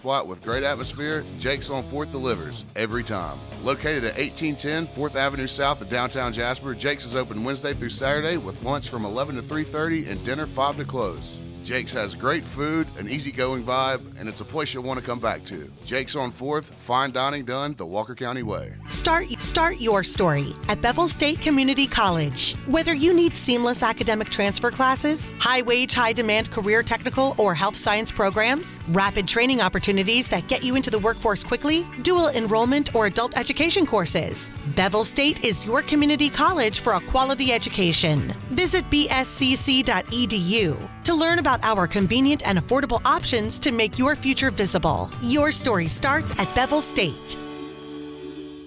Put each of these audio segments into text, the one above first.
spot with great atmosphere, Jake's on 4th delivers every time. Located at 1810 4th Avenue South of downtown Jasper, Jake's is open Wednesday through Saturday with lunch from 11 to 3:30 and dinner 5 to close. Jake's has great food, an easygoing vibe, and it's a place you'll want to come back to. Jake's on 4th, fine dining done the Walker County way. Start your story at Bevel State Community College. Whether you need seamless academic transfer classes, high-wage, high-demand career technical or health science programs, rapid training opportunities that get you into the workforce quickly, dual enrollment or adult education courses, Bevel State is your community college for a quality education. Visit bscc.edu to learn about our convenient and affordable options to make your future visible. Your story starts at Bevel State.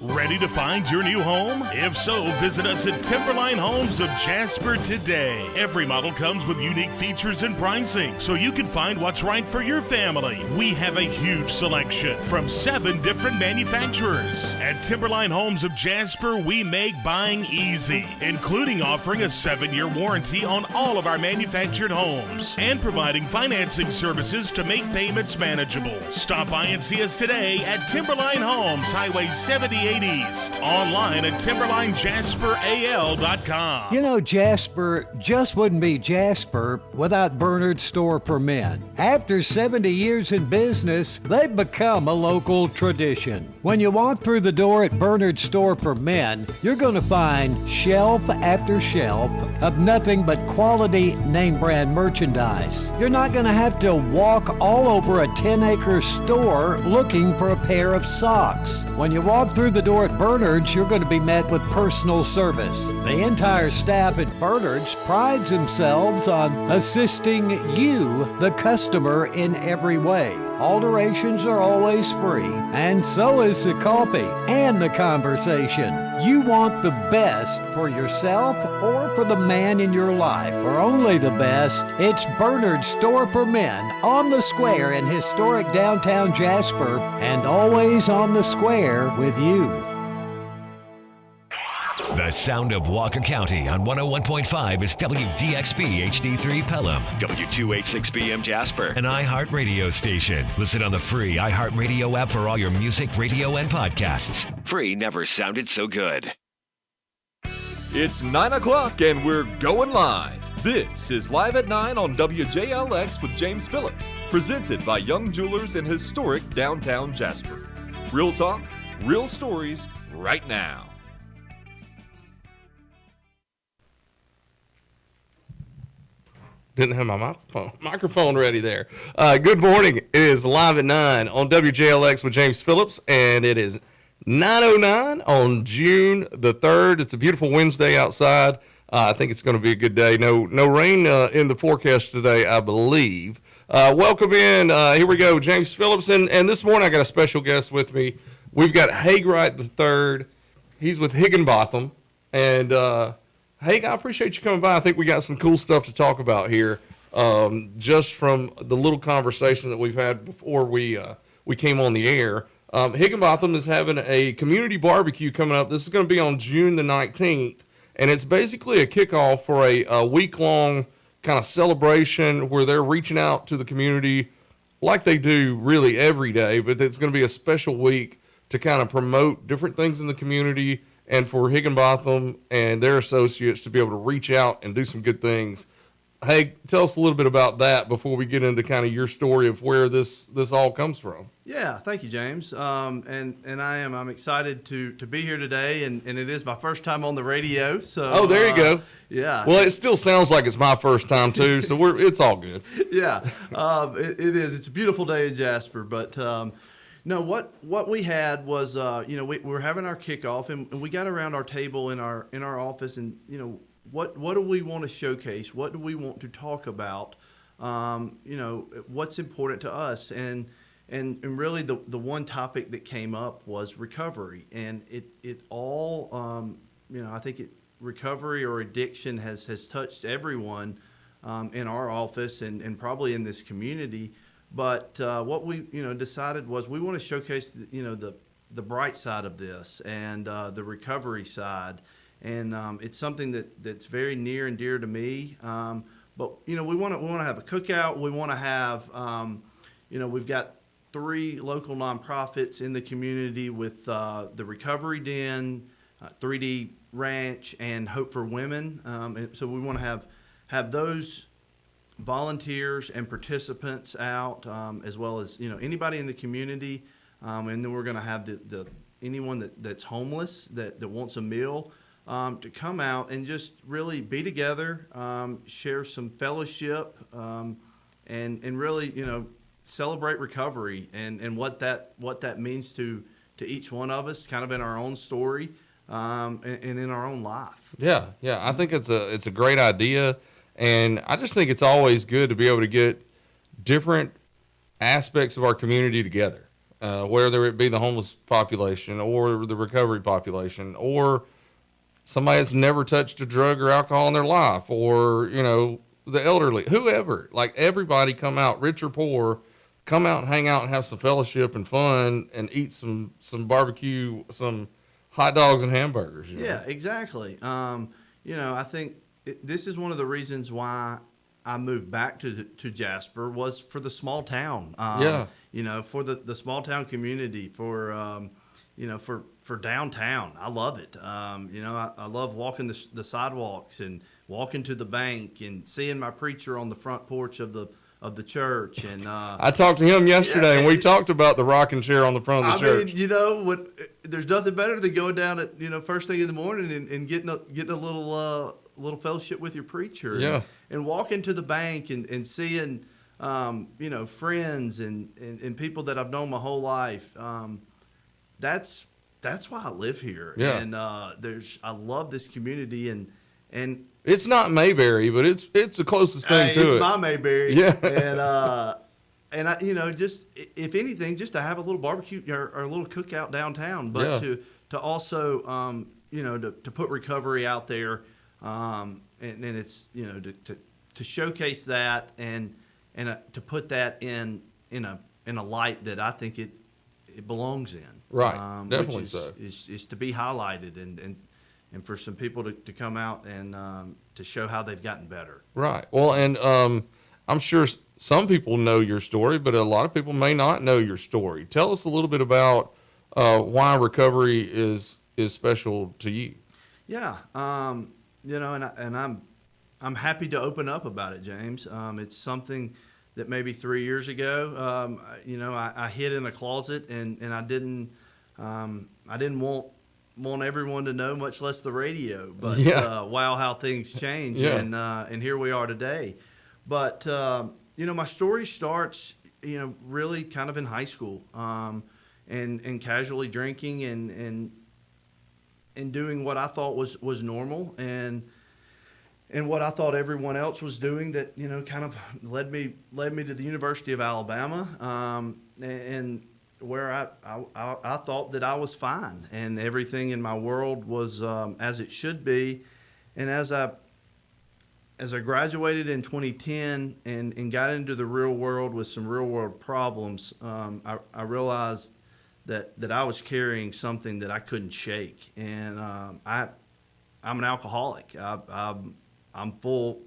Ready to find your new home? If so, visit us at Timberline Homes of Jasper today. Every model comes with unique features and pricing, so you can find what's right for your family. We have a huge selection from 7 different manufacturers. At Timberline Homes of Jasper, we make buying easy, including offering a 7-year warranty on all of our manufactured homes and providing financing services to make payments manageable. Stop by and see us today at Timberline Homes, Highway 78 East. Online at TimberlineJasperAL.com. You know, Jasper just wouldn't be Jasper without Bernard's Store for Men. After 70 years in business, they've become a local tradition. When you walk through the door at Bernard's Store for Men, you're going to find shelf after shelf of nothing but quality name brand merchandise. You're not going to have to walk all over a 10-acre store looking for a pair of socks. When you walk through the door at Bernard's, you're going to be met with personal service. The entire staff at Bernard's prides themselves on assisting you, the customer, in every way. Alterations are always free, and so is the coffee and the conversation. You want the best for yourself or for the man in your life, or only the best. It's Bernard's Store for Men on the square in historic downtown Jasper, and always on the square with you. The sound of Walker County on 101.5 is WDXB HD3 Pelham, W286BM Jasper, an iHeart radio station. Listen on the free iHeart Radio app for all your music, radio, and podcasts. Free never sounded so good. It's 9 o'clock and we're going live. This is Live at 9 on WJLX with James Phillips, presented by Young Jewelers in historic downtown Jasper. Real talk, real stories, right now. Didn't have my microphone ready there. Good morning. It is Live at 9 on WJLX with James Phillips, and it is 9:09 on June the 3rd. It's a beautiful Wednesday outside. I think it's going to be a good day. No rain in the forecast today, I believe. Welcome in. Here we go, James Phillips. And this morning I got a special guest with me. We've got Haig Wright III. He's with Higginbotham. And Haig, I appreciate you coming by. I think we got some cool stuff to talk about here, just from the little conversation that we've had before we came on the air. Higginbotham is having a community barbecue coming up. This is going to be on June the 19th, and it's basically a kickoff for a week-long kind of celebration where they're reaching out to the community like they do really every day, but it's going to be a special week to kind of promote different things in the community and for Higginbotham and their associates to be able to reach out and do some good things. Hey, tell us a little bit about that before we get into kind of your story of where this all comes from. Yeah, thank you, James. And I'm excited to be here today, and it is my first time on the radio. So there you go. Yeah. Well, it still sounds like it's my first time too, so it's all good. Yeah, it is. It's a beautiful day in Jasper, but. No, what we had was, we were having our kickoff, and we got around our table in our office, and what do we want to showcase? What do we want to talk about? What's important to us, and really the one topic that came up was recovery, and it all, I think recovery or addiction has touched everyone in our office and probably in this community. But what we decided was we want to showcase the bright side of this and the recovery side, and it's something that's very near and dear to me. But we want to have a cookout. We want to have we've got 3 local nonprofits in the community with the Recovery Den, 3D Ranch, and Hope for Women. And so we want to have those volunteers and participants out, as well as anybody in the community, and then we're going to have the anyone that's homeless that wants a meal, to come out and just really be together, share some fellowship, and really celebrate recovery and what that means to each one of us, kind of in our own story, and in our own life. Yeah. I think it's a great idea. And I just think it's always good to be able to get different aspects of our community together, whether it be the homeless population or the recovery population or somebody that's never touched a drug or alcohol in their life, or, the elderly, whoever. Like, everybody come out, rich or poor, come out and hang out and have some fellowship and fun and eat some barbecue, some hot dogs and hamburgers. Yeah, exactly. I think this is one of the reasons why I moved back to Jasper, was for the small town. For the small town community, for downtown. I love it. I love walking the sidewalks and walking to the bank and seeing my preacher on the front porch of the church. And I talked to him yesterday, and we talked about the rocking chair on the front of the church. There's nothing better than going down at first thing in the morning and getting a little fellowship with your preacher, and walking to the bank and seeing friends and people that I've known my whole life. That's why I live here. And I love this community, and it's not Mayberry, but it's the closest thing to it. It's my Mayberry. Yeah. And I, just, if anything, just to have a little barbecue or a little cookout downtown, but to also to put recovery out there. And it's to showcase that and to put that in a light that I think it belongs in. Right, definitely. Is to be highlighted and for some people to come out and to show how they've gotten better. Right. Well, and I'm sure some people know your story, but a lot of people may not know your story. Tell us a little bit about why recovery is special to you. Yeah. And I'm happy to open up about it, James. It's something that maybe 3 years ago, I hid in a closet and I didn't want everyone to know, much less the radio. But wow, how things change, and here we are today. But my story starts, really kind of in high school, and casually drinking and doing what I thought was normal and what I thought everyone else was doing that, kind of led me to the University of Alabama, and where I thought that I was fine and everything in my world was as it should be. And as I graduated in 2010 and got into the real world with some real world problems, I realized that I was carrying something that I couldn't shake. And I'm an alcoholic. I'm full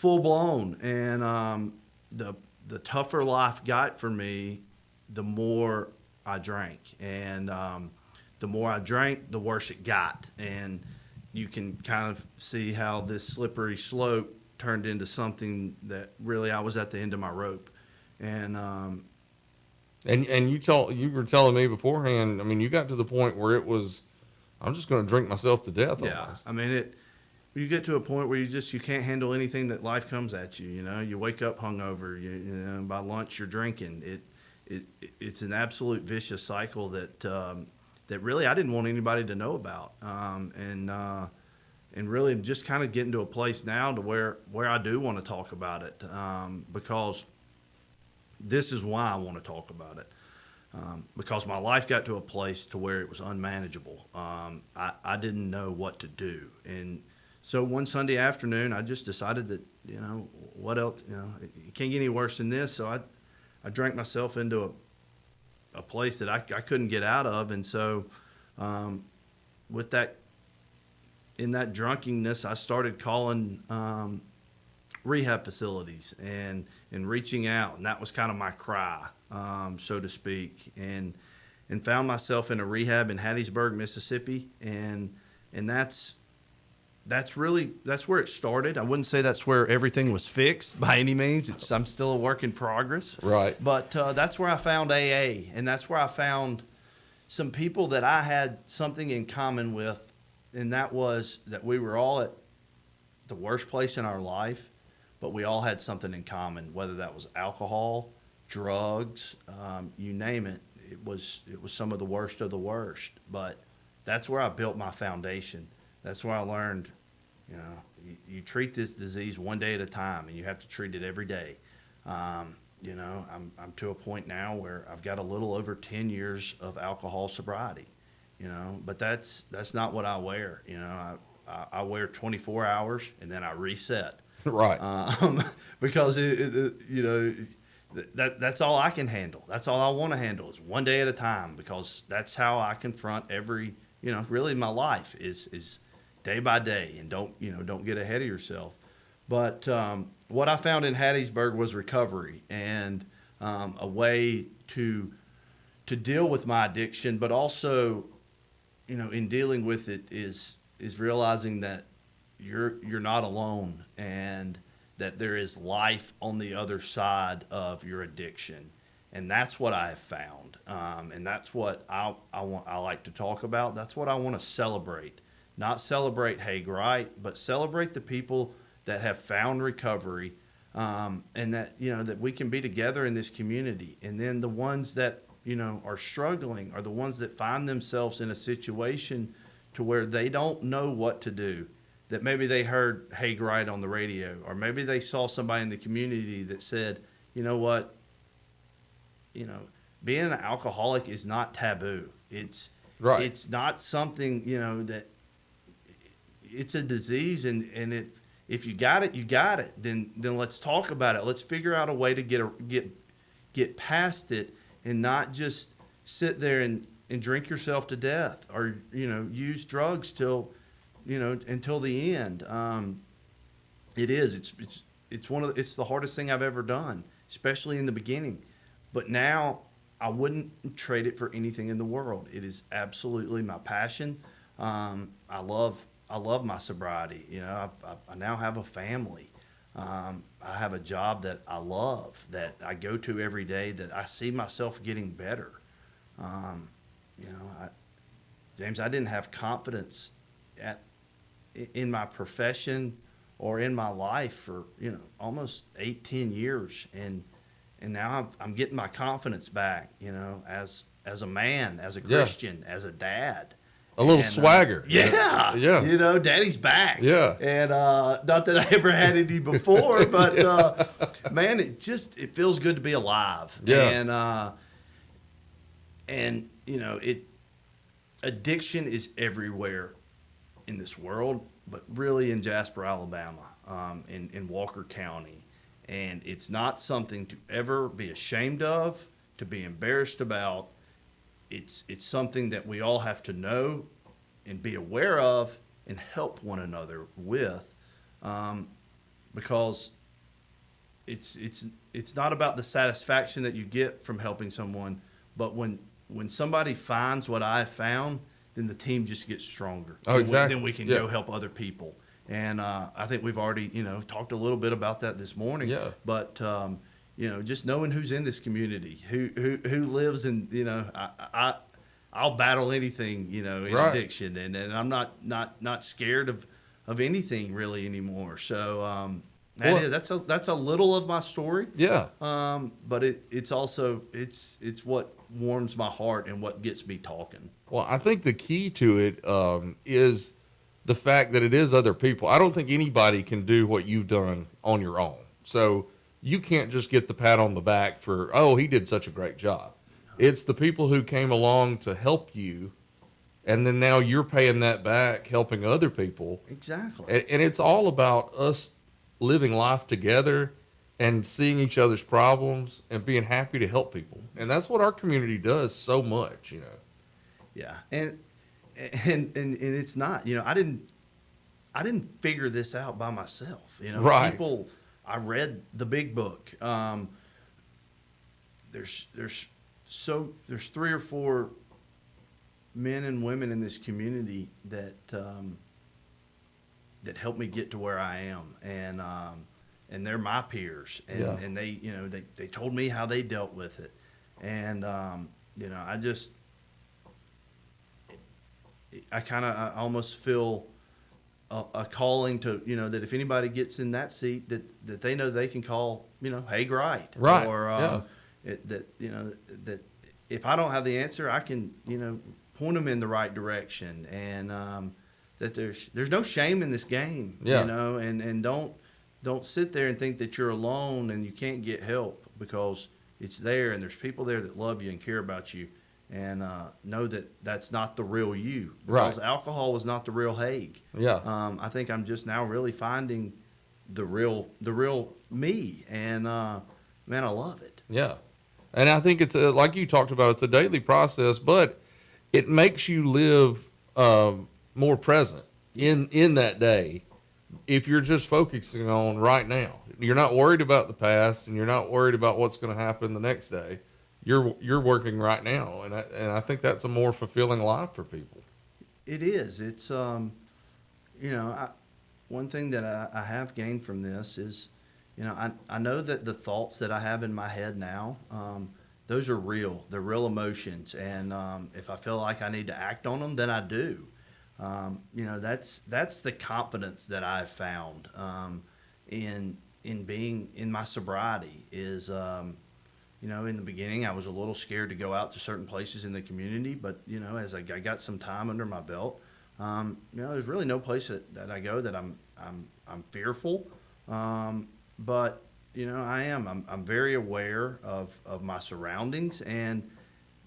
blown. And the tougher life got for me, the more I drank. And the more I drank, the worse it got. And you can kind of see how this slippery slope turned into something that really I was at the end of my rope. And you were telling me beforehand, I mean, you got to the point where it was, I'm just going to drink myself to death. Yeah. Almost. I mean, you get to a point where you can't handle anything that life comes at you. You wake up hungover, by lunch you're drinking. It's an absolute vicious cycle that really I didn't want anybody to know about. And really just kind of getting to a place now to where I do want to talk about it, because this is why I want to talk about it, because my life got to a place to where it was unmanageable. I didn't know what to do. And so one Sunday afternoon, I just decided that, what else, it can't get any worse than this. So I drank myself into a place that I couldn't get out of. And so with that, in that drunkenness, I started calling rehab facilities and reaching out. And that was kind of my cry. so to speak, and found myself in a rehab in Hattiesburg, Mississippi, and that's where it started. I wouldn't say that's where everything was fixed by any means. I'm still a work in progress. Right. But that's where I found AA, and that's where I found some people that I had something in common with, and that was that we were all at the worst place in our life, but we all had something in common, whether that was alcohol, drugs, you name it. It was some of the worst, but that's where I built my foundation. That's where I learned, you treat this disease one day at a time, and you have to treat it every day. I'm to a point now where I've got a little over 10 years of alcohol sobriety, but that's not what I wear. I wear 24 hours and then I reset. Right. Because that's all I can handle. That's all I want to handle is one day at a time, because that's how I confront every, really my life is day by day, and don't get ahead of yourself. But what I found in Hattiesburg was recovery, and a way to deal with my addiction, but also, in dealing with it is realizing that you're not alone, and that there is life on the other side of your addiction. And that's what I have found. And that's what I like to talk about. That's what I want to celebrate. Not celebrate Haig Wright, but celebrate the people that have found recovery, and that, that we can be together in this community. And then the ones that, are struggling are the ones that find themselves in a situation to where they don't know what to do. That maybe they heard Haig Wright on the radio, or maybe they saw somebody in the community that said, you know what, being an alcoholic is not taboo. It's right. It's not something, that it's a disease, and if you got it, you got it. Then let's talk about it. Let's figure out a way to get past it, and not just sit there and drink yourself to death, or use drugs until the end. It's the hardest thing I've ever done, especially in the beginning. But now I wouldn't trade it for anything in the world. It is absolutely my passion. I love my sobriety. I now have a family. I have a job that I love, that I go to every day, that I see myself getting better. James, I didn't have confidence in my profession or in my life for almost 8-10 years, and now I'm getting my confidence back, as a man, as a Christian, as a dad. A little swagger. Yeah. Daddy's back. Yeah. And not that I ever had any before, but man, it feels good to be alive. Yeah. And addiction is everywhere in this world, but really in Jasper, Alabama, in Walker County. And it's not something to ever be ashamed of, to be embarrassed about. It's something that we all have to know and be aware of and help one another with, because it's not about the satisfaction that you get from helping someone, but when somebody finds what I found, then the team just gets stronger. Oh, exactly. Then we can go help other people. And I think we've already, talked a little bit about that this morning. Yeah. But just knowing who's in this community, who lives in, I'll battle anything, in Right. addiction, and I'm not scared of anything really anymore. So that's a little of my story. Yeah. But it's also it's what warms my heart and what gets me talking. Well, I think the key to it is the fact that it is other people. I don't think anybody can do what you've done on your own. So you can't just get the pat on the back for, oh, he did such a great job. It's the people who came along to help you, and then now you're paying that back, helping other people. Exactly. And it's all about us living life together and seeing each other's problems and being happy to help people. And that's what our community does so much, Yeah. And it's not, I didn't figure this out by myself. Right. I read the big book. there's three or four men and women in this community that helped me get to where I am, and they're my peers, and they they told me how they dealt with it, and I almost feel a calling to, that if anybody gets in that seat, that they know they can call, Haig Wright. Right. Or that if I don't have the answer, I can, point them in the right direction, and that there's no shame in this game. And don't sit there and think that you're alone and you can't get help, because it's there, and there's people there that love you and care about you, and know that that's not the real you, because alcohol was not the real Haig. I think I'm just now really finding the real me, and man, I love it. And I think it's like you talked about, it's a daily process, but it makes you live more present in that day if you're just focusing on right now. You're not worried about the past, and you're not worried about what's going to happen the next day. You're working right now, and I think that's a more fulfilling life for people. It is. It's one thing that I have gained from this is, I know that the thoughts that I have in my head now, those are real. They're real emotions, and if I feel like I need to act on them, then I do. That's the confidence that I've found in being in my sobriety is. In the beginning, I was a little scared to go out to certain places in the community, but, as I got some time under my belt, there's really no place that I go that I'm fearful. But, I'm very aware of my surroundings,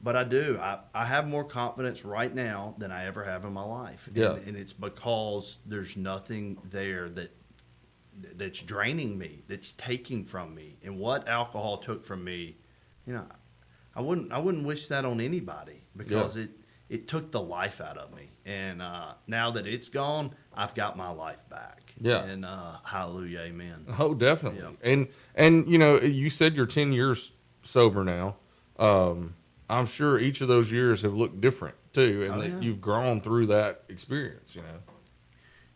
but I have more confidence right now than I ever have in my life. And it's because there's nothing there that's draining me, that's taking from me. And what alcohol took from me, I wouldn't wish that on anybody, because it took the life out of me. And now that it's gone, I've got my life back. And hallelujah, amen. Oh, definitely. And you said you're 10 years sober now. I'm sure each of those years have looked different too, and that you've grown through that experience.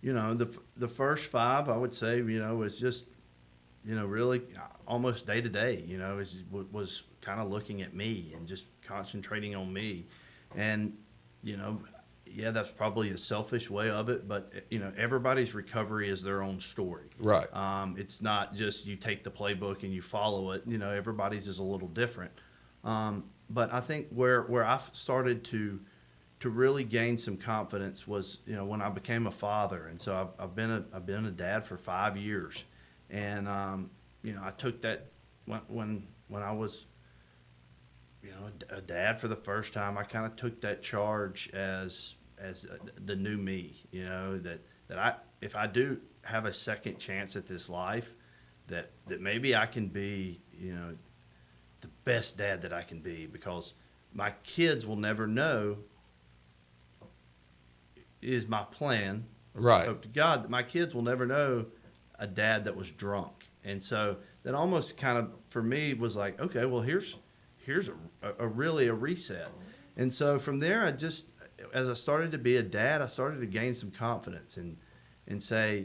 The first 5, I would say, was just, really almost day to day, was kind of looking at me and just concentrating on me. And, that's probably a selfish way of it, but, everybody's recovery is their own story. Right. It's not just you take the playbook and you follow it. Everybody's is a little different. But I think where I started to really gain some confidence was, when I became a father. And so I've been a dad for 5 years, and I took that when I was a dad for the first time. I kind of took that charge as the new me. That if I do have a second chance at this life, that maybe I can be the best dad that I can be, because my kids will never know. Is my plan, right? Hope to God that my kids will never know a dad that was drunk. And so that almost kind of, for me, was like, okay, well, here's a really a reset. And so from there, as I started to be a dad, I started to gain some confidence and say,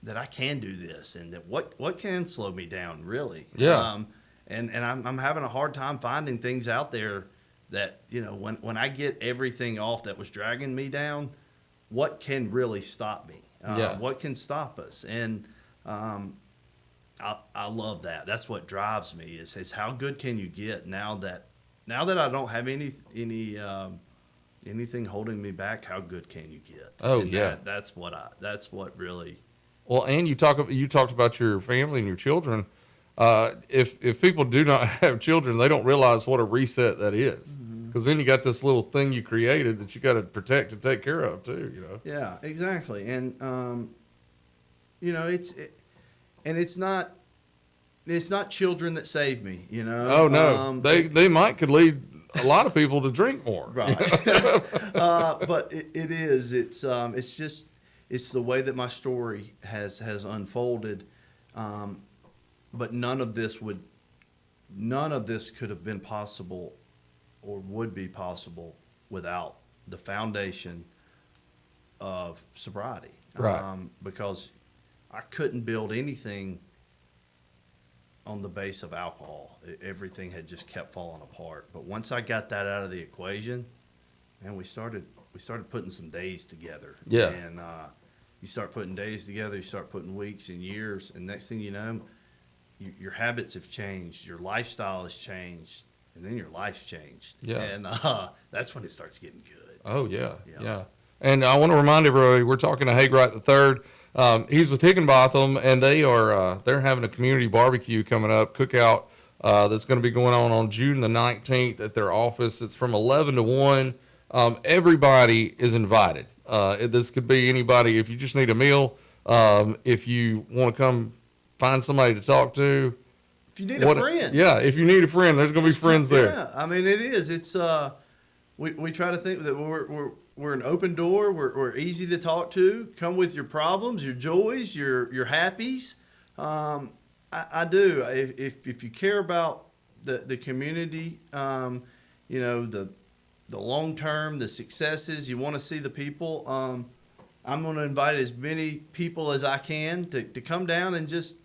that I can do this, and that what can slow me down, really. And I'm having a hard time finding things out there that, when I get everything off that was dragging me down, what can really stop me? What can stop us? And I love that. That's what drives me is how good can you get now that I don't have anything holding me back? How good can you get? Oh, and yeah. That's what really. Well, and you talked about your family and your children. If people do not have children, they don't realize what a reset that is. Because then you got this little thing you created that you got to protect and take care of too. Yeah, exactly. And it's not children that save me. Oh no, they could lead a lot of people to drink more. Right. But it is. It's the way that my story has unfolded. But none of this would none of this could have been possible or would be possible without the foundation of sobriety. Right. Because I couldn't build anything on the base of alcohol. Everything had just kept falling apart. But once I got that out of the equation, man, we started putting some days together. Yeah. And you start putting days together, you start putting weeks and years, and next thing you know, your habits have changed, your lifestyle has changed, and then your life's changed. Yeah. And that's when it starts getting good. Oh, yeah. Yeah. Yeah. And I want to remind everybody, we're talking to Haig Wright III. He's with Higginbotham, and they're having a community barbecue coming up, cookout, that's going to be going on June the 19th at their office. It's from 11 to 1. Everybody is invited. This could be anybody. If you just need a meal, if you want to come find somebody to talk to. If you need a friend. Yeah, if you need a friend, there's going to be friends there. Yeah, I mean, it is. It's we try to think that we're an open door. We're easy to talk to. Come with your problems, your joys, your happies. I do. If you care about the community, you know, the long term, the successes, you want to see the people. I'm going to invite as many people as I can to come down and just,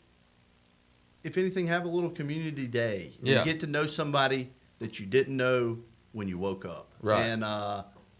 if anything, have a little community day. Yeah. You get to know somebody that you didn't know when you woke up. Right. And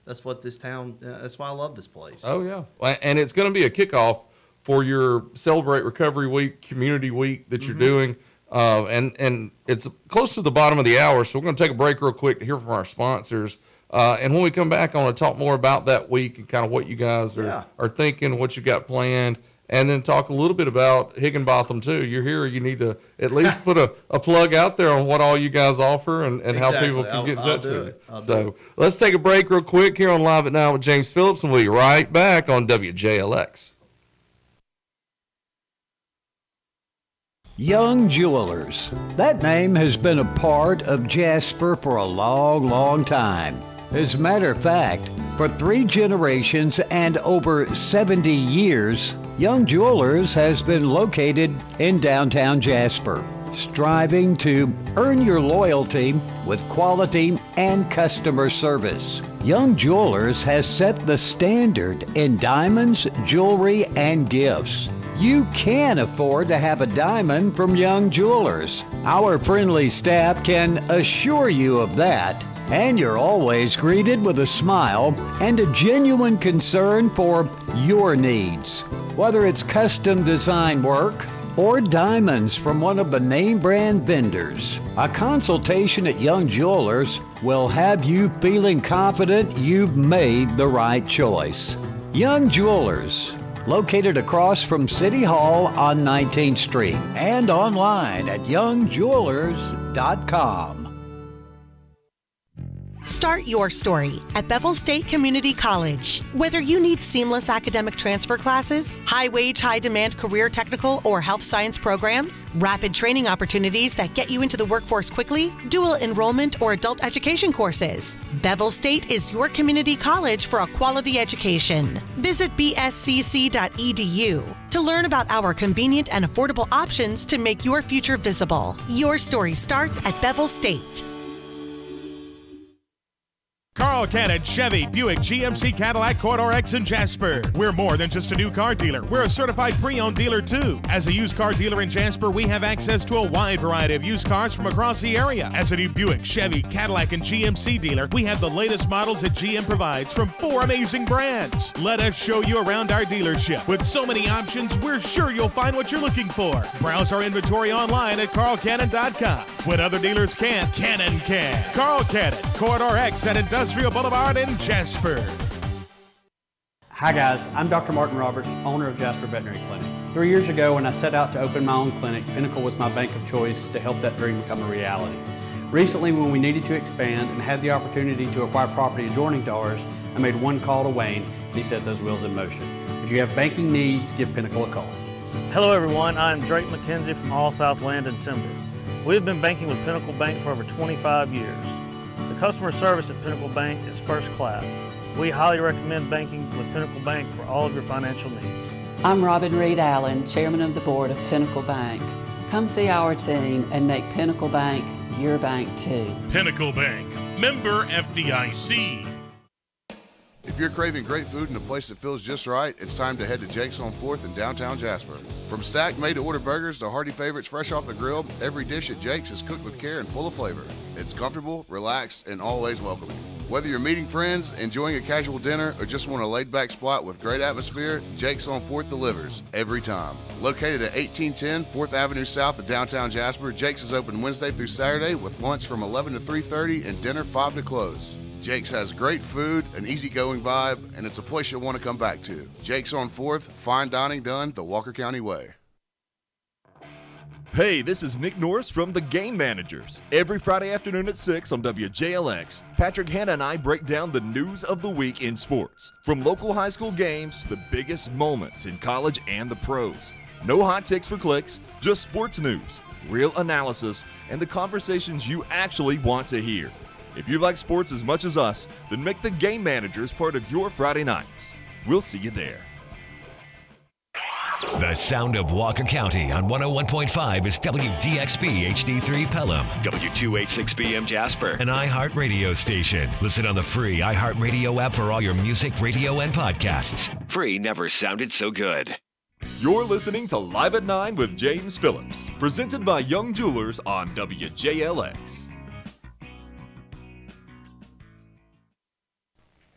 that's what this town, that's why I love this place. Oh, yeah. And it's going to be a kickoff for your Celebrate Recovery Week, Community Week that you're doing. And it's close to the bottom of the hour, so we're going to take a break real quick to hear from our sponsors. And when we come back, I want to talk more about that week and kind of what you guys are thinking, what you got planned, and then talk a little bit about Higginbotham, too. You're here. You need to at least put a plug out there on what all you guys offer and how people can get in touch with you. So let's take a break real quick here on Live at 9 with James Phillips, and we'll be right back on WJLX. Young Jewelers. That name has been a part of Jasper for a long, long time. As a matter of fact, for 3 generations and over 70 years, Young Jewelers has been located in downtown Jasper, striving to earn your loyalty with quality and customer service. Young Jewelers has set the standard in diamonds, jewelry, and gifts. You can afford to have a diamond from Young Jewelers. Our friendly staff can assure you of that. And you're always greeted with a smile and a genuine concern for your needs. Whether it's custom design work or diamonds from one of the name brand vendors, a consultation at Young Jewelers will have you feeling confident you've made the right choice. Young Jewelers, located across from City Hall on 19th Street and online at youngjewelers.com. Start your story at Bevel State Community College. Whether you need seamless academic transfer classes, high-wage, high-demand career technical or health science programs, rapid training opportunities that get you into the workforce quickly, dual enrollment or adult education courses, Bevel State is your community college for a quality education. Visit bscc.edu to learn about our convenient and affordable options to make your future visible. Your story starts at Bevel State. Carl Cannon, Chevy, Buick, GMC, Cadillac, Corridor X, and Jasper. We're more than just a new car dealer. We're a certified pre-owned dealer, too. As a used car dealer in Jasper, we have access to a wide variety of used cars from across the area. As a new Buick, Chevy, Cadillac, and GMC dealer, we have the latest models that GM provides from 4 amazing brands. Let us show you around our dealership. With so many options, we're sure you'll find what you're looking for. Browse our inventory online at carlcannon.com. When other dealers can't, Cannon can. Carl Cannon, Corridor X at Industrial Boulevard in Jasper. Hi guys, I'm Dr. Martin Roberts, owner of Jasper Veterinary Clinic. 3 years ago when I set out to open my own clinic, Pinnacle was my bank of choice to help that dream become a reality. Recently when we needed to expand and had the opportunity to acquire property adjoining to ours, I made one call to Wayne and he set those wheels in motion. If you have banking needs, give Pinnacle a call. Hello everyone, I'm Drake McKenzie from All South Land and Timber. We have been banking with Pinnacle Bank for over 25 years. The customer service at Pinnacle Bank is first class. We highly recommend banking with Pinnacle Bank for all of your financial needs. I'm Robin Reed Allen, Chairman of the Board of Pinnacle Bank. Come see our team and make Pinnacle Bank your bank too. Pinnacle Bank, member FDIC. If you're craving great food in a place that feels just right, it's time to head to Jake's on 4th in downtown Jasper. From stacked made-to-order burgers to hearty favorites fresh off the grill, every dish at Jake's is cooked with care and full of flavor. It's comfortable, relaxed, and always welcoming. Whether you're meeting friends, enjoying a casual dinner, or just want a laid-back spot with great atmosphere, Jake's on 4th delivers every time. Located at 1810 4th Avenue South of downtown Jasper, Jake's is open Wednesday through Saturday with lunch from 11 to 3:30 and dinner 5 to close. Jake's has great food, an easygoing vibe, and it's a place you'll want to come back to. Jake's on 4th, fine dining done the Walker County way. Hey, this is Nick Norris from The Game Managers. Every Friday afternoon at 6 on WJLX, Patrick Hanna and I break down the news of the week in sports. From local high school games to the biggest moments in college and the pros. No hot takes for clicks, just sports news, real analysis, and the conversations you actually want to hear. If you like sports as much as us, then make The Game Managers part of your Friday nights. We'll see you there. The sound of Walker County on 101.5 is WDXB HD3 Pelham, W286BM Jasper, an iHeart radio station. Listen on the free iHeart radio app for all your music, radio, and podcasts. Free never sounded so good. You're listening to Live at 9 with James Phillips, presented by Young Jewelers on WJLX.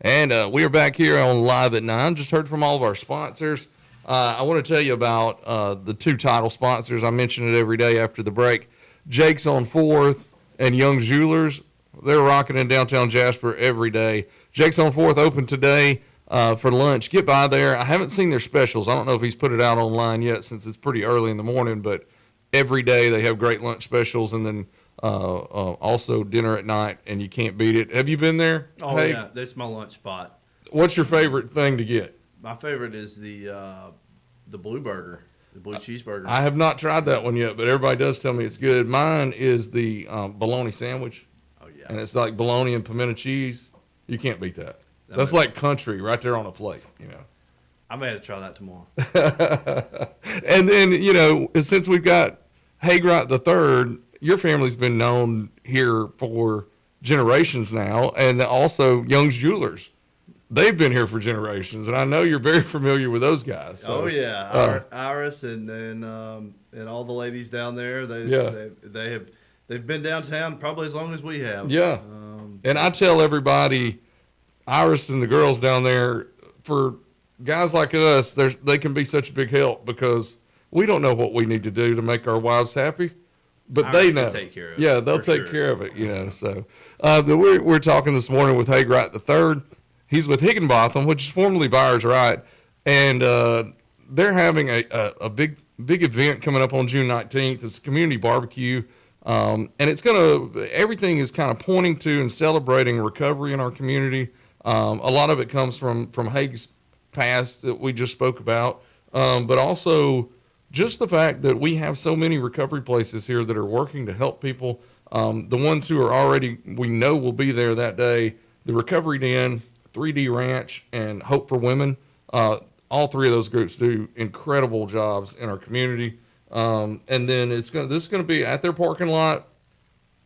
And we are back here on Live at 9. Just heard from all of our sponsors. I want to tell you about the two title sponsors. I mention it every day after the break. Jake's on 4th and Young Jewelers. They're rocking in downtown Jasper every day. Jake's on 4th open today for lunch. Get by there. I haven't seen their specials. I don't know if he's put it out online yet since it's pretty early in the morning, but every day they have great lunch specials, and then also dinner at night, and you can't beat it. Have you been there? Oh, Haig? yeah, that's my lunch spot. What's your favorite thing to get? My favorite is the blue burger, the blue cheeseburger. I have not tried that one yet, but everybody does tell me it's good. Mine is the bologna sandwich. Oh, yeah. And it's like bologna and pimento cheese. You can't beat that. That's like country right there on a plate, you know. I may have to try that tomorrow. And then, you know, since we've got Haig Wright III, your family's been known here for generations now, and also Young's Jewelers. They've been here for generations, and I know you're very familiar with those guys. So, oh yeah, Iris and all the ladies down there. They've been downtown probably as long as we have. Yeah, and I tell everybody, Iris and the girls down there, for guys like us, they can be such a big help because we don't know what we need to do to make our wives happy. But Iris they know. take care of it, yeah, they'll take care of it, you know. So we're talking this morning with Haig Wright III. He's with Higginbotham, which is formerly Byers Wright, and they're having a big event coming up on June 19th. It's a community barbecue, and it's everything is kind of pointing to and celebrating recovery in our community. A lot of it comes from Haig's past that we just spoke about, but also just the fact that we have so many recovery places here that are working to help people. The ones who are already, we know will be there that day, the Recovery Den, 3D Ranch, and Hope for Women. All three of those groups do incredible jobs in our community. And then this is going to be at their parking lot.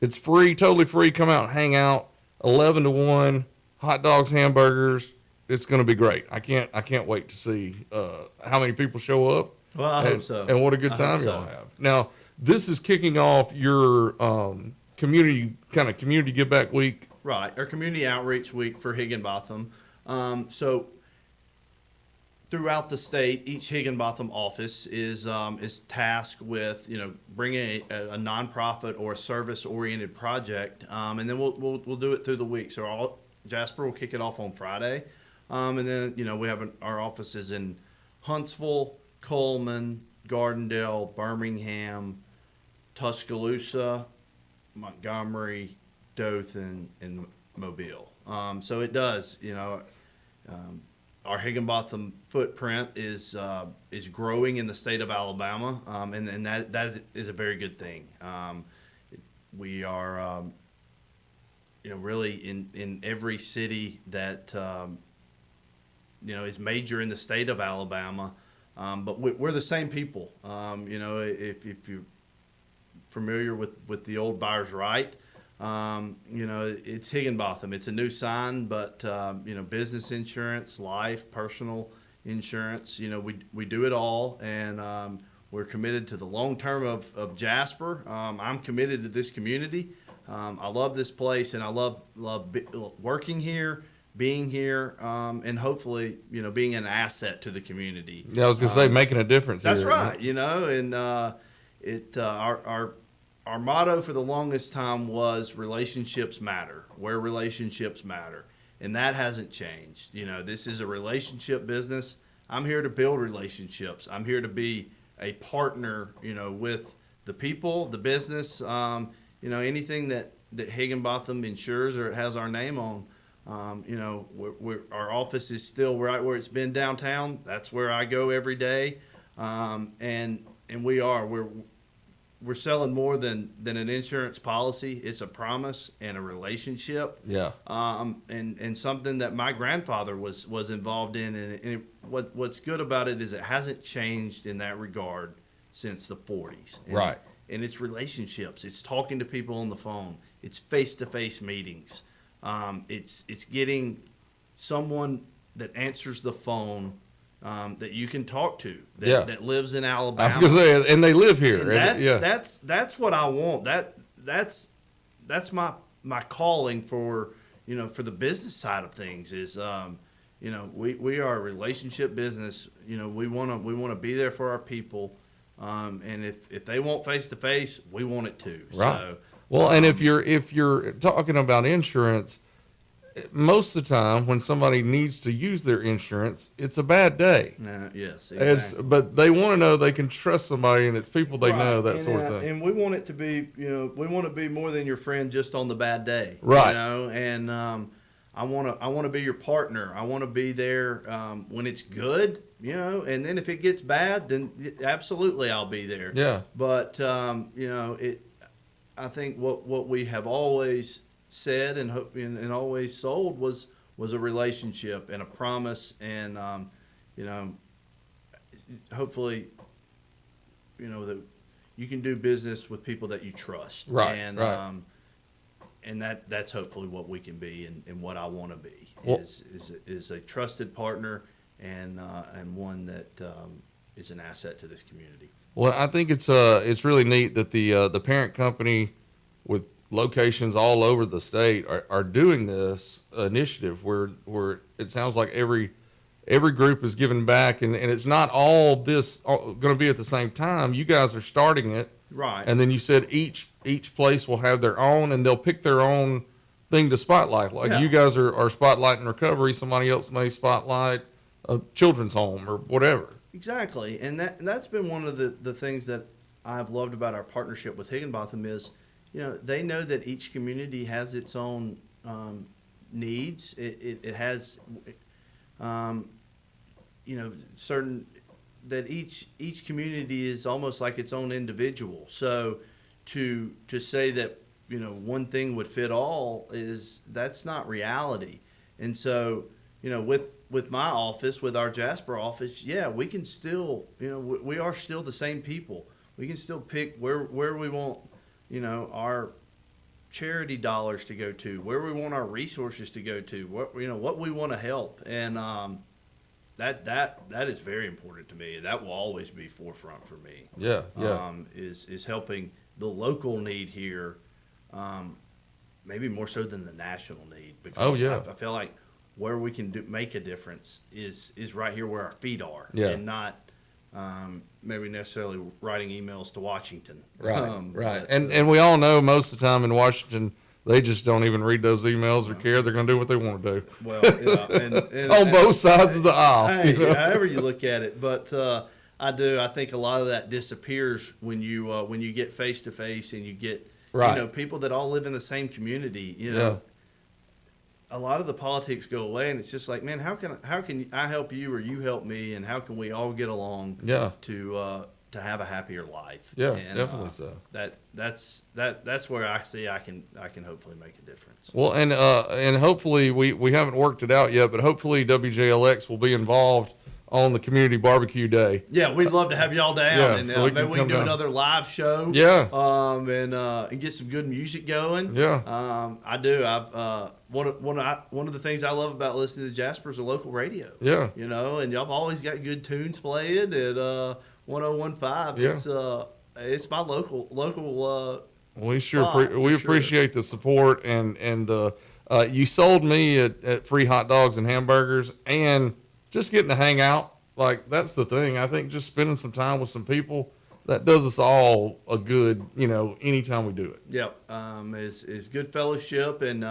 It's free, totally free. Come out and hang out. 11 to 1, hot dogs, hamburgers. It's going to be great. I can't wait to see how many people show up. Well, I hope so. And what a good time y'all have. Now, this is kicking off your community give back week. Right, our community outreach week for Higginbotham. So throughout the state, each Higginbotham office is tasked with bringing a nonprofit or a service-oriented project, and then we'll do it through the week. So Jasper will kick it off on Friday, and then we have our offices in Huntsville, Coleman, Gardendale, Birmingham, Tuscaloosa, Montgomery, Dothan, and Mobile. So it does, our Higginbotham footprint is growing in the state of Alabama, and that is a very good thing. We are, really in every city that is major in the state of Alabama, but we're the same people. If you familiar with the old Buyers Right, it's Higginbotham. It's a new sign, but business insurance, life, personal insurance, we do it all, and we're committed to the long term of Jasper. I'm committed to this community. I love this place, and I love working here, being here, and hopefully, being an asset to the community. Yeah, I was gonna say making a difference. That's here, right. And our motto for the longest time was relationships matter, where relationships matter, and that hasn't changed. This is a relationship business. I'm here to build relationships. I'm here to be a partner, with the people, the business, anything that Higginbotham insures or it has our name on. Our office is still right where it's been downtown. That's where I go every day, and we're selling more than an insurance policy. It's a promise and a relationship. Yeah. And something that my grandfather was involved in, and what's good about it is it hasn't changed in that regard since the 40s. Right. And it's relationships. It's talking to people on the phone. It's face-to-face meetings. It's getting someone that answers the phone that you can talk to that lives in Alabama. I was gonna say, and they live here. And that's what I want. That's my calling for the business side of things is we are a relationship business. We want to be there for our people. And if they want face to face, we want it too. Right. So, well, and if you're talking about insurance, most of the time when somebody needs to use their insurance, it's a bad day. Yes, exactly. But they want to know they can trust somebody, and it's people they know, that sort of thing. And we want it to be, we want to be more than your friend just on the bad day. Right. And I want to be your partner. I want to be there when it's good, and then if it gets bad, then absolutely I'll be there. Yeah. But I think what we have always said and always sold was a relationship and a promise, and hopefully that you can do business with people that you trust. Right. And and that's hopefully what we can be, and what I want to be is a trusted partner and one that is an asset to this community. Well, I think it's really neat that the parent company with locations all over the state are doing this initiative where it sounds like every group is giving back, and it's not all this going to be at the same time. You guys are starting it. Right. And then you said each place will have their own, and they'll pick their own thing to spotlight. Like you guys are spotlighting recovery, somebody else may spotlight a children's home or whatever. Exactly. And that's been one of the things that I've loved about our partnership with Higginbotham is, they know that each community has its own needs. It has, certain, that each community is almost like its own individual. So to say that, one thing would fit all that's not reality. And so, with my office, with our Jasper office, we can still, we are still the same people. We can still pick where we want, our charity dollars to go to, where we want our resources to go to, what we want to help. And that is very important to me. That will always be forefront for me. Yeah. Is helping the local need here, maybe more so than the national need. Because I feel like where we can make a difference is right here where our feet are, and not maybe necessarily writing emails to Washington. Right. But, and we all know most of the time in Washington, they just don't even read those emails or care. They're going to do what they want to do. Well, and on both sides of the aisle. However you look at it, but I think a lot of that disappears when you get face to face and you get people that all live in the same community. A lot of the politics go away, and it's just like, man, how can I help you or you help me, and how can we all get along? To have a happier life. Yeah, and, definitely so. That's where I see I can hopefully make a difference. Well, and hopefully we haven't worked it out yet, but hopefully WJLX will be involved on the community barbecue day. Yeah, we'd love to have y'all down, Yeah, and so we maybe can we can come do down. another live show. Yeah. And get some good music going. Yeah. I do. I've one of the things I love about listening to Jasper is the local radio. Yeah. You know, and y'all have always got good tunes playing at 101.5. Yeah. It's my local. We sure spot, we for sure. appreciate the support and the you sold me at free hot dogs and hamburgers and just getting to hang out. Like, that's the thing. I think just spending some time with some people, that does us all a good, anytime we do it. Yep. Is good fellowship and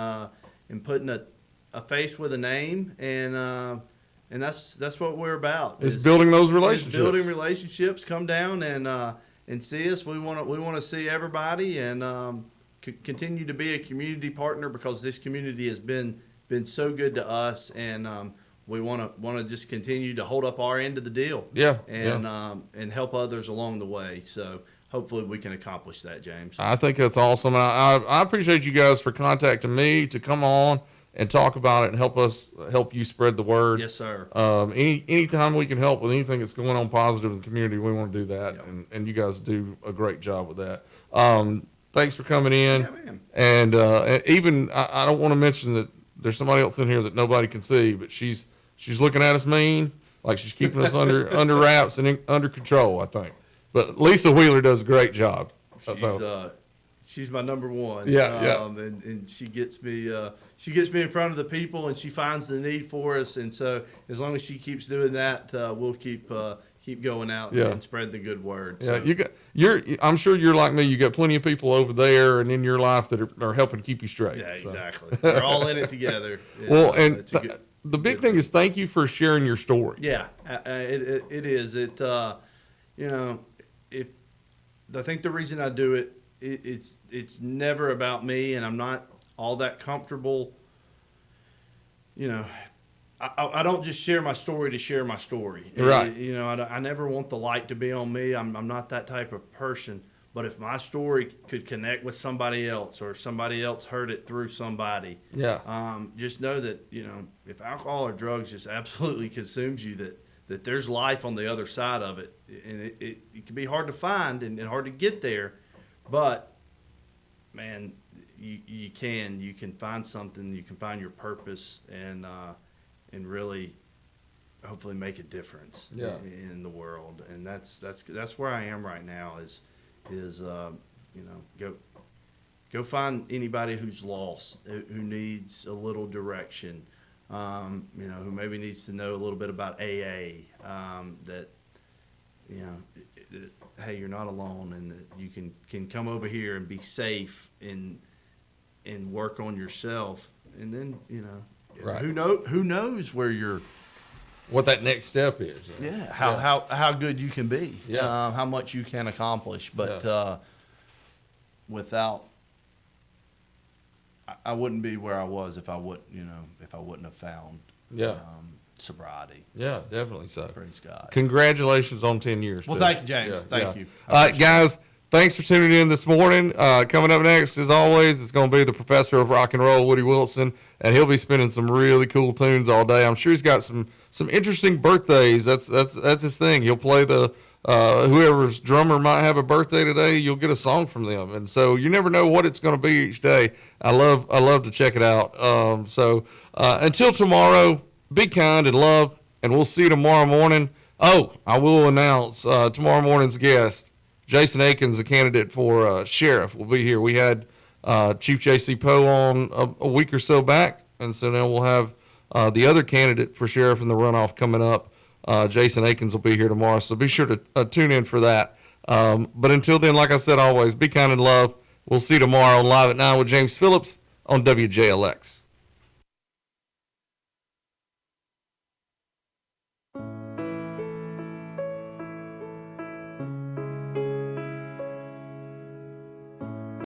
putting a face with a name, and that's what we're about. It's building those relationships. Building relationships. Come down and see us. We want to see everybody and continue to be a community partner, because this community has been so good to us, and we want to just continue to hold up our end of the deal. Yeah. And help others along the way. So hopefully we can accomplish that, James. I think that's awesome. I appreciate you guys for contacting me to come on and talk about it and help you spread the word. Yes, sir. Anytime we can help with anything that's going on positive in the community, we want to do that. Yep. And you guys do a great job with that. Thanks for coming in. Yeah, man. And even, I don't want to mention that there's somebody else in here that nobody can see, but she's looking at us mean, like she's keeping us under wraps and under control, I think. But Lisa Wheeler does a great job. She's my number one. Yeah. And she gets me in front of the people, and she finds the need for us. And so as long as she keeps doing that, we'll keep going out and spread the good word. Yeah, So. I'm sure you're like me. You got plenty of people over there and in your life that are helping keep you straight. Yeah, so. exactly. We're all in it together. Well, and it's a good- the big thing is thank you for sharing your story. Yeah, it is. I think the reason I do it, it's never about me, and I'm not all that comfortable. I don't just share my story to share my story. Right. I never want the light to be on me. I'm not that type of person. But if my story could connect with somebody else, or if somebody else heard it through somebody, just know that, if alcohol or drugs just absolutely consumes you, that there's life on the other side of it. And it can be hard to find and hard to get there. But, man, you can find something, you can find your purpose, and really hopefully make a difference in the world. And that's where I am right now is go find anybody who's lost, who needs a little direction, who maybe needs to know a little bit about AA, hey, you're not alone, and that you can come over here and be safe and work on yourself, and then Right. who knows where you're. What that next step is. Yeah, how good you can be. Yeah. How much you can accomplish. But without, I wouldn't be where I was if I wouldn't have found sobriety. Yeah, definitely so. Praise God. Congratulations on 10 years. Well, dude. thank you, James. Thank you. All right, guys. Thanks for tuning in this morning. Coming up next, as always, it's going to be the professor of rock and roll, Woody Wilson, and he'll be spinning some really cool tunes all day. I'm sure he's got some interesting birthdays. That's his thing. He'll play the whoever's drummer might have a birthday today. You'll get a song from them, and so you never know what it's going to be each day. I love to check it out. Until tomorrow, be kind and love, and we'll see you tomorrow morning. Oh, I will announce tomorrow morning's guest. Jason Akins, a candidate for sheriff, will be here. We had Chief J.C. Poe on a week or so back, and so now we'll have the other candidate for sheriff in the runoff coming up. Jason Akins will be here tomorrow, so be sure to tune in for that. But until then, like I said, always be kind and love. We'll see you tomorrow on Live at 9 with James Phillips on WJLX.